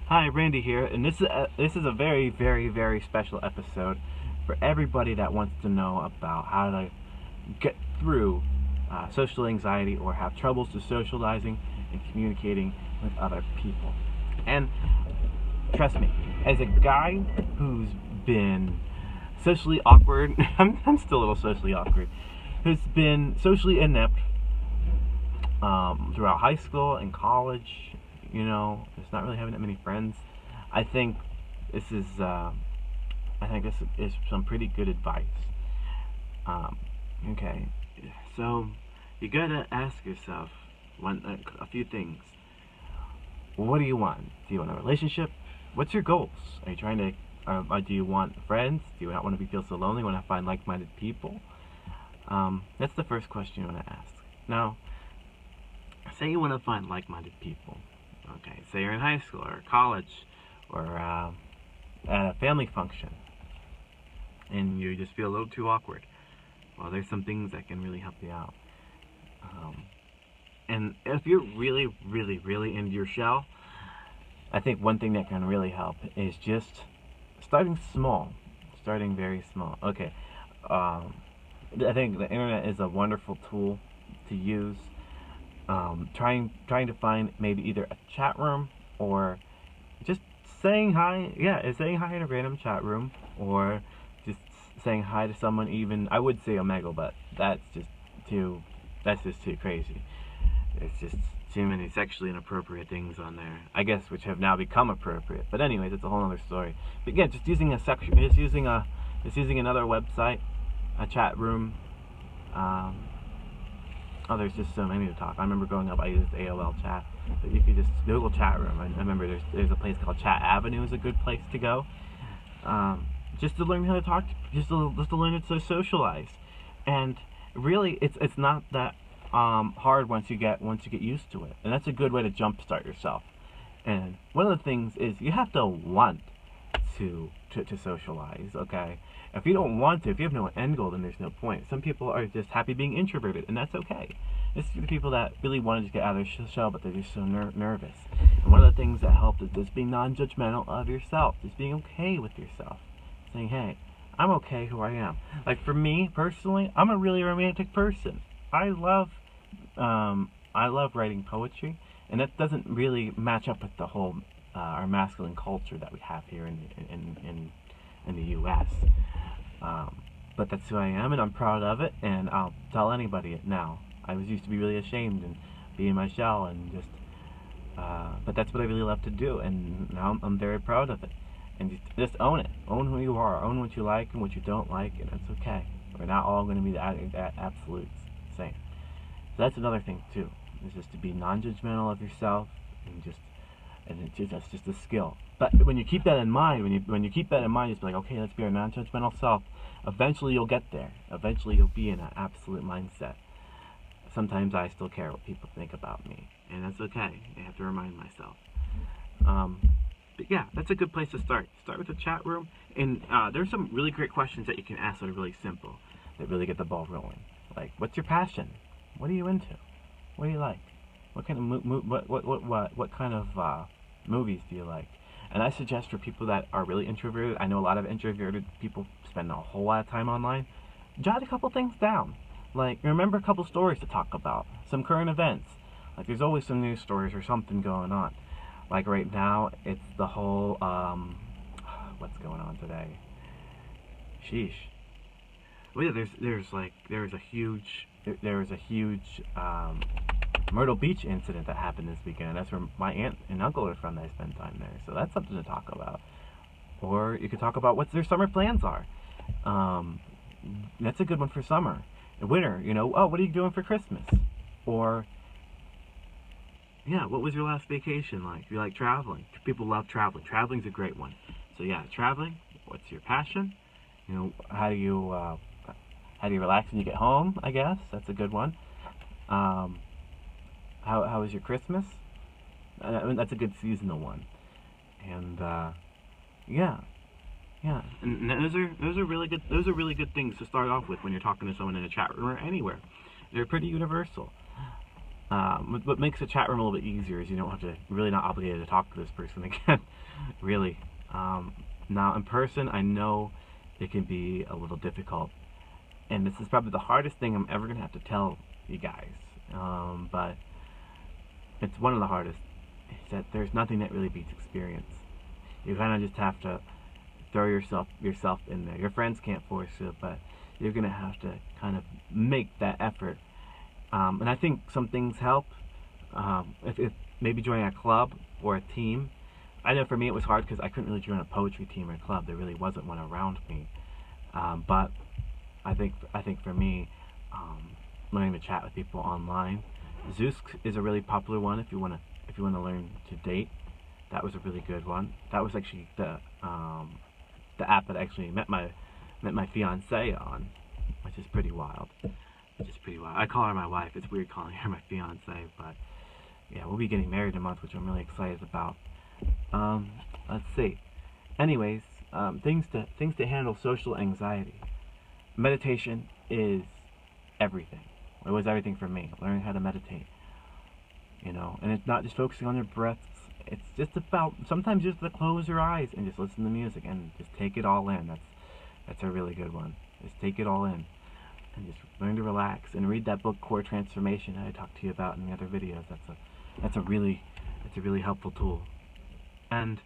Hi, Randy here, and this is a very, very, very special episode for everybody that wants to know about how to get through social anxiety or have troubles to socializing and communicating with other people. And trust me, as a guy who's been socially awkward, I'm still a little socially awkward, who's been socially inept throughout high school and college, just not really having that many friends. I think this is, some pretty good advice. Um, okay, so you gotta ask yourself a few things. What do you want? Do you want a relationship? What's your goals? Are you trying to, do you want friends? Do you not want to feel so lonely? Want to find like-minded people? That's the first question you want to ask. Now, say you want to find like-minded people. Okay, say you're in high school or college or at a family function and you just feel a little too awkward. Well, there's some things that can really help you out. And if you're really, really, really into your shell, I think one thing that can really help is just starting small, starting very small. Okay, I think the internet is a wonderful tool to use. Trying to find maybe either a chat room or just saying hi. Yeah, saying hi in a random chat room, or just saying hi to someone. Even I would say Omegle, but too. That's just too crazy. It's just too many sexually inappropriate things on there, I guess, which have now become appropriate. But anyways, it's a whole other story. But yeah, just using another website, a chat room. Oh, there's just so many to talk. I remember growing up, I used AOL chat, but you could just Google chat room. I remember there's a place called Chat Avenue is a good place to go, just to learn how to talk, just to learn to socialize, and really, it's not that hard once you get used to it, and that's a good way to jumpstart yourself. And one of the things is you have to want to socialize. Okay, if you don't want to, if you have no end goal, then there's no point. Some people are just happy being introverted, and that's okay. It's the people that really want to just get out of their shell, but they're just so nervous. And one of the things that helps is just being non-judgmental of yourself, just being okay with yourself, saying, "Hey, I'm okay who I am." Like for me personally, I'm a really romantic person. I love writing poetry, and that doesn't really match up with the whole our masculine culture that we have here in the U.S. But that's who I am, and I'm proud of it, and I'll tell anybody it now. I used to be really ashamed and be in my shell, and but that's what I really love to do, and now I'm very proud of it. And just own it. Own who you are. Own what you like and what you don't like, and it's okay. We're not all going to be the absolute same. So that's another thing too. Is just to be non-judgmental of yourself, and that's just a skill. But when you keep that in mind, when you keep that in mind, just be like, okay, let's be our non-judgmental self. Eventually, you'll get there. Eventually, you'll be in an absolute mindset. Sometimes I still care what people think about me, and that's okay. I have to remind myself. But yeah, that's a good place to start. Start with a chat room, and there's some really great questions that you can ask that are really simple, that really get the ball rolling. Like, what's your passion? What are you into? What do you like? What kind of what kind of movies do you like? And I suggest for people that are really introverted, I know a lot of introverted people spend a whole lot of time online, jot a couple things down. Like, remember a couple stories to talk about, some current events. Like, there's always some news stories or something going on. Like right now, it's the whole, what's going on today? Sheesh. Well, yeah, there was a huge Myrtle Beach incident that happened this weekend. That's where my aunt and uncle are from. That I spend time there, so that's something to talk about. Or you could talk about what their summer plans are. That's a good one for summer. Winter, oh, what are you doing for Christmas? Or, yeah, what was your last vacation like? You like traveling? People love traveling. Traveling's a great one. So yeah, traveling. What's your passion? How do you relax when you get home? I guess that's a good one. How was your Christmas? That's a good seasonal one. And yeah, and those are really good things to start off with when you're talking to someone in a chat room or anywhere. They're pretty universal. what makes the chat room a little bit easier is you don't have to really not obligated to talk to this person again. Really. Now in person, I know it can be a little difficult, and this is probably the hardest thing I'm ever gonna have to tell you guys. But it's one of the hardest. Is that there's nothing that really beats experience. You kind of just have to throw yourself in there. Your friends can't force you, but you're gonna have to kind of make that effort. And I think some things help. If maybe joining a club or a team. I know for me it was hard because I couldn't really join a poetry team or club. There really wasn't one around me. But I think for me, learning to chat with people online, Zeus is a really popular one if you wanna learn to date. That was a really good one. That was actually the app that I actually met my fiance on, which is pretty wild. I call her my wife. It's weird calling her my fiance, but yeah, we'll be getting married in a month, which I'm really excited about. Let's see. Anyways, things to handle social anxiety. Meditation is everything. It was everything for me. Learning how to meditate. And it's not just focusing on your breaths. It's just about sometimes just to close your eyes and just listen to music and just take it all in. That's a really good one. Just take it all in and just learn to relax and read that book Core Transformation that I talked to you about in the other videos. That's a really helpful tool. And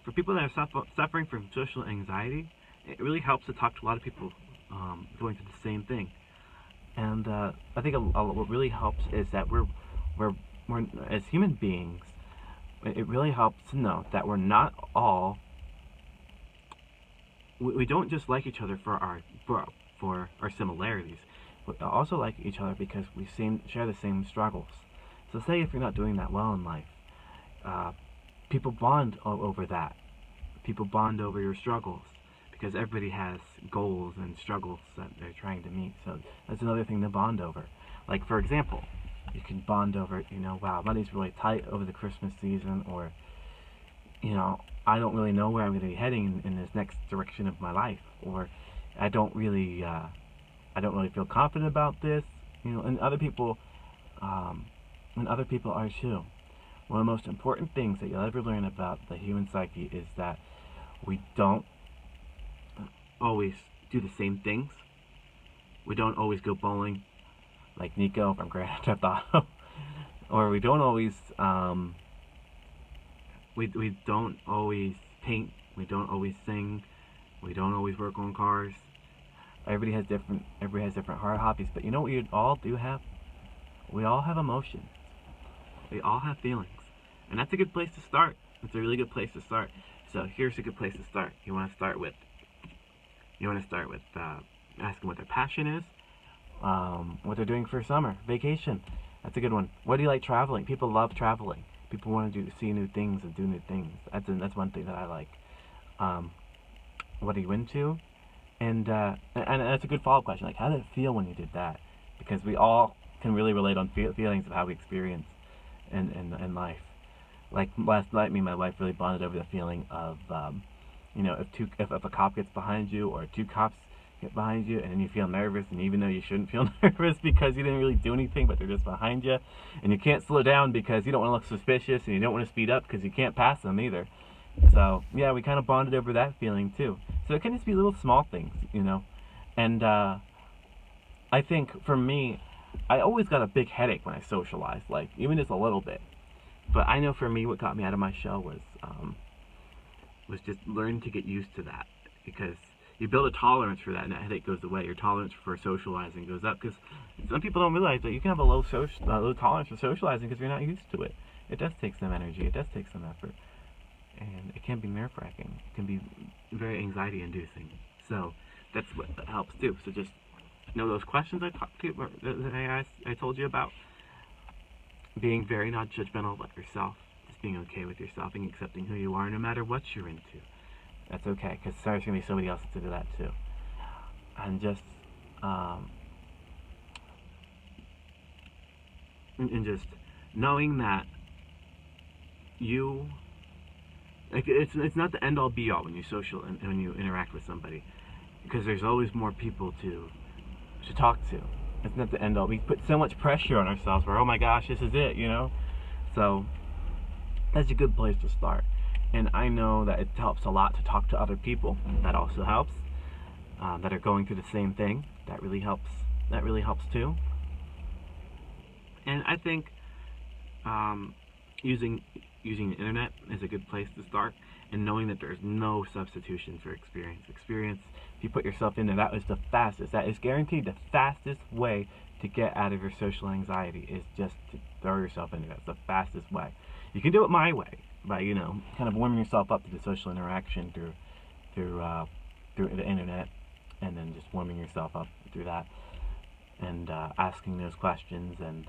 for people that are suffering from social anxiety, it really helps to talk to a lot of people going through the same thing. And I think what really helps is that we're as human beings, it really helps to know that we're not all. We don't just like each other for our similarities. We also like each other because we share the same struggles. So say if you're not doing that well in life, people bond over that. People bond over your struggles because everybody has goals and struggles that they're trying to meet. So that's another thing to bond over. Like for example, you can bond over, wow, money's really tight over the Christmas season, or, I don't really know where I'm going to be heading in this next direction of my life, or I don't really feel confident about this, and other people are too. One of the most important things that you'll ever learn about the human psyche is that we don't always do the same things. We don't always go bowling like Nico from Grand Theft Auto, or we don't always we don't always paint, we don't always sing, we don't always work on cars. Everybody has different hard hobbies, but you know what we all do have? We all have emotions. We all have feelings, and that's a good place to start. It's a really good place to start. So here's a good place to start. You want to start with asking what their passion is, what they're doing for summer vacation. That's a good one. What do you like traveling? People love traveling. People want to see new things and do new things. That's one thing that I like. What are you into? And that's a good follow-up question. Like, how did it feel when you did that? Because we all can really relate on feelings of how we experience in life. Like last night, me and my wife really bonded over the feeling of, if a cop gets behind you, or two cops get behind you, and then you feel nervous, and even though you shouldn't feel nervous because you didn't really do anything, but they're just behind you, and you can't slow down because you don't want to look suspicious, and you don't want to speed up because you can't pass them either. So yeah, we kind of bonded over that feeling too. So it can just be little small things, and I think for me, I always got a big headache when I socialized, like even just a little bit. But I know for me, what got me out of my shell was just learning to get used to that, because you build a tolerance for that, and that headache goes away. Your tolerance for socializing goes up, because some people don't realize that you can have a low tolerance for socializing because you're not used to it. It does take some energy. It does take some effort, and it can be nerve-wracking. It can be very anxiety-inducing. So that's what helps too. So just know those questions I talked to you, that I told you about. Being very not judgmental about yourself, just being okay with yourself and accepting who you are, no matter what you're into. That's okay, because there's going to be somebody else to do that too. And just just knowing that it's not the end all be all when you when you interact with somebody, because there's always more people to talk to. It's not the end all. We put so much pressure on ourselves where, oh my gosh, this is it, you know? So that's a good place to start. And I know that it helps a lot to talk to other people. That also helps. That are going through the same thing. That really helps. That really helps too. And I think using the internet is a good place to start, and knowing that there's no substitution for experience. Experience, if you put yourself in there, that is the fastest. That is guaranteed the fastest way to get out of your social anxiety is just to throw yourself in there. That's the fastest way. You can do it my way by kind of warming yourself up to the social interaction through the internet, and then just warming yourself up through that, and asking those questions, and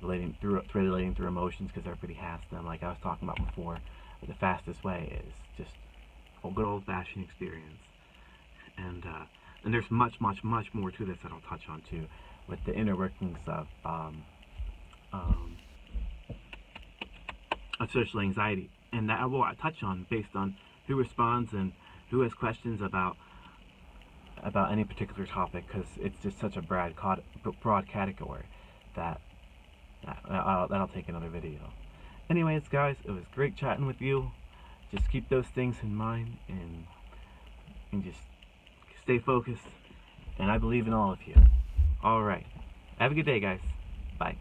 relating through emotions, because everybody has them. Like I was talking about before, the fastest way is just a good old-fashioned experience, and there's much more to this that I'll touch on too, with the inner workings of social anxiety, and that I will touch on based on who responds and who has questions about any particular topic, because it's just such a broad category that that'll take another video. Anyways, guys, it was great chatting with you. Just keep those things in mind, and just stay focused. And I believe in all of you. All right. Have a good day, guys. Bye.